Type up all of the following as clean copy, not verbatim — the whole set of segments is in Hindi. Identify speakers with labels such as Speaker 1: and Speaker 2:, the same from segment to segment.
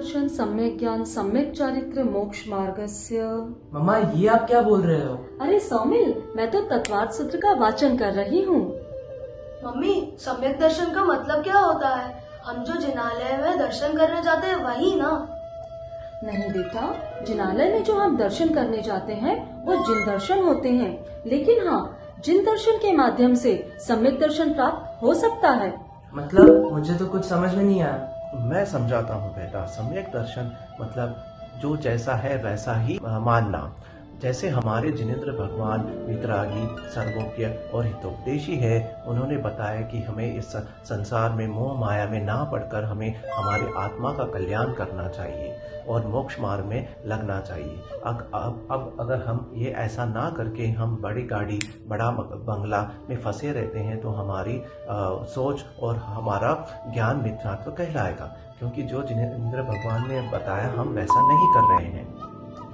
Speaker 1: दर्शन, सम्यक ज्ञान, सम्यक चारित्र, मोक्ष मार्गस्य।
Speaker 2: मम्मा ये आप क्या बोल रहे हो?
Speaker 1: अरे सौमिल, मैं तो तत्वार्थ सूत्र का वाचन कर रही हूँ।
Speaker 3: मम्मी, सम्यक दर्शन का मतलब क्या होता है? हम जो जिनालय में दर्शन करने जाते हैं वही ना?
Speaker 1: नहीं बेटा, जिनालय में जो हम दर्शन करने जाते हैं वो जिन दर्शन होते हैं, लेकिन हाँ, जिन दर्शन के माध्यम से सम्यक दर्शन प्राप्त हो सकता है।
Speaker 2: मतलब मुझे तो कुछ समझ में नहीं आया।
Speaker 4: मैं समझाता हूँ बेटा। सम्यक दर्शन मतलब जो जैसा है वैसा ही मानना। जैसे हमारे जिनेंद्र भगवान वितरागी, सर्वज्ञ और हितोपदेशी है, उन्होंने बताया कि हमें इस संसार में मोह माया में ना पड़कर हमें हमारे आत्मा का कल्याण करना चाहिए और मोक्ष मार्ग में लगना चाहिए। अब अगर हम ये ऐसा ना करके हम बड़ी गाड़ी, बड़ा बंगला में फंसे रहते हैं तो हमारी सोच और हमारा ज्ञान मिथ्यात्व कहलाएगा, क्योंकि जो जिनेंद्र भगवान ने बताया हम वैसा नहीं कर रहे हैं।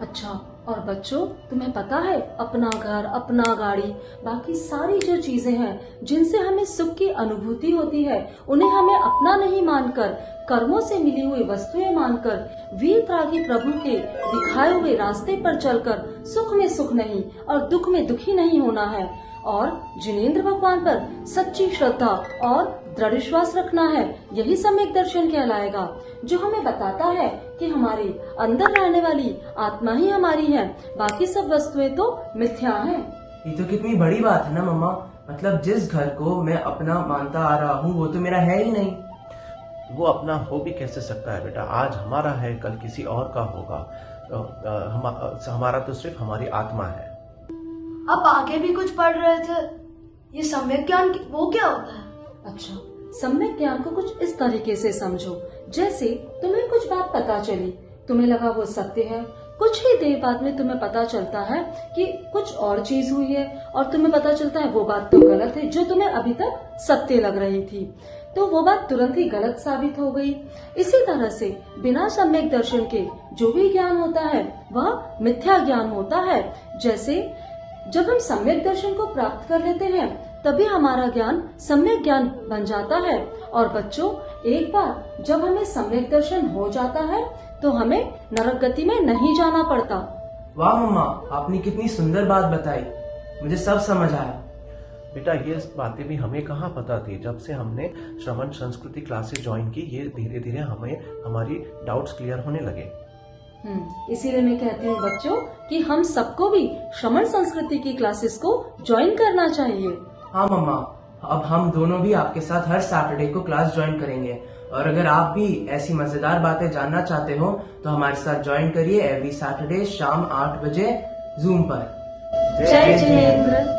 Speaker 1: अच्छा, और बच्चों, तुम्हें पता है अपना घर, अपना गाड़ी, बाकी सारी जो चीजें हैं जिनसे हमें सुख की अनुभूति होती है, उन्हें हमें अपना नहीं मानकर, कर्मों से मिली हुई वस्तुएं मानकर, वीतरागी प्रभु के दिखाए हुए रास्ते पर चलकर सुख में सुख नहीं और दुख में दुखी नहीं होना है, और जिनेंद्र भगवान पर सच्ची श्रद्धा और दृढ़ विश्वास रखना है। यही सम्यक दर्शन कहलाएगा, जो हमें बताता है कि हमारे अंदर रहने वाली आत्मा ही हमारी है, बाकी सब वस्तुएं तो मिथ्या हैं।
Speaker 2: ये तो कितनी बड़ी बात है ना मम्मा। मतलब जिस घर को मैं अपना मानता आ रहा हूँ वो तो मेरा है ही नहीं।
Speaker 4: वो अपना हो भी कैसे सकता है बेटा? आज हमारा है, कल किसी और का होगा। हमारा तो सिर्फ हमारी आत्मा है।
Speaker 3: आप आगे भी कुछ पढ़ रहे थे, ये सम्यक ज्ञान वो क्या होता है?
Speaker 1: अच्छा, सम्यक ज्ञान को कुछ इस तरीके से समझो, जैसे तुम्हें कुछ बात पता चली, तुम्हें लगा वो सत्य है, कुछ ही देर बाद में तुम्हें पता चलता है कि कुछ और चीज हुई है, और तुम्हें पता चलता है वो बात तो गलत है, जो तुम्हें अभी तक सत्य लग रही थी, तो वो बात तुरंत ही गलत साबित हो गई। इसी तरह से बिना सम्यक दर्शन के जो भी ज्ञान होता है वह मिथ्या ज्ञान होता है। जैसे जब हम सम्यक दर्शन को प्राप्त कर लेते हैं तभी हमारा ज्ञान सम्यक ज्ञान बन जाता है। और बच्चों, एक बार जब हमें सम्यक दर्शन हो जाता है तो हमें नरक गति में नहीं जाना पड़ता।
Speaker 2: वाह मम्मा, आपने कितनी सुंदर बात बताई, मुझे सब समझ आया।
Speaker 4: बेटा ये बातें भी हमें कहाँ पता थी? जब से हमने श्रवण संस्कृति क्लासेस ज्वाइन की, ये धीरे धीरे हमें हमारी डाउट्स क्लियर होने लगे।
Speaker 1: इसीलिए मैं कहती हूँ बच्चों कि हम सबको भी श्रवण संस्कृति की क्लासेस को ज्वाइन करना चाहिए।
Speaker 2: हाँ मम्मा, अब हम दोनों भी आपके साथ हर सैटरडे को क्लास ज्वाइन करेंगे, और अगर आप भी ऐसी मजेदार बातें जानना चाहते हो तो हमारे साथ ज्वाइन करिए एवरी सैटरडे शाम 8 बजे जूम पर।
Speaker 1: जय जिनेंद्र।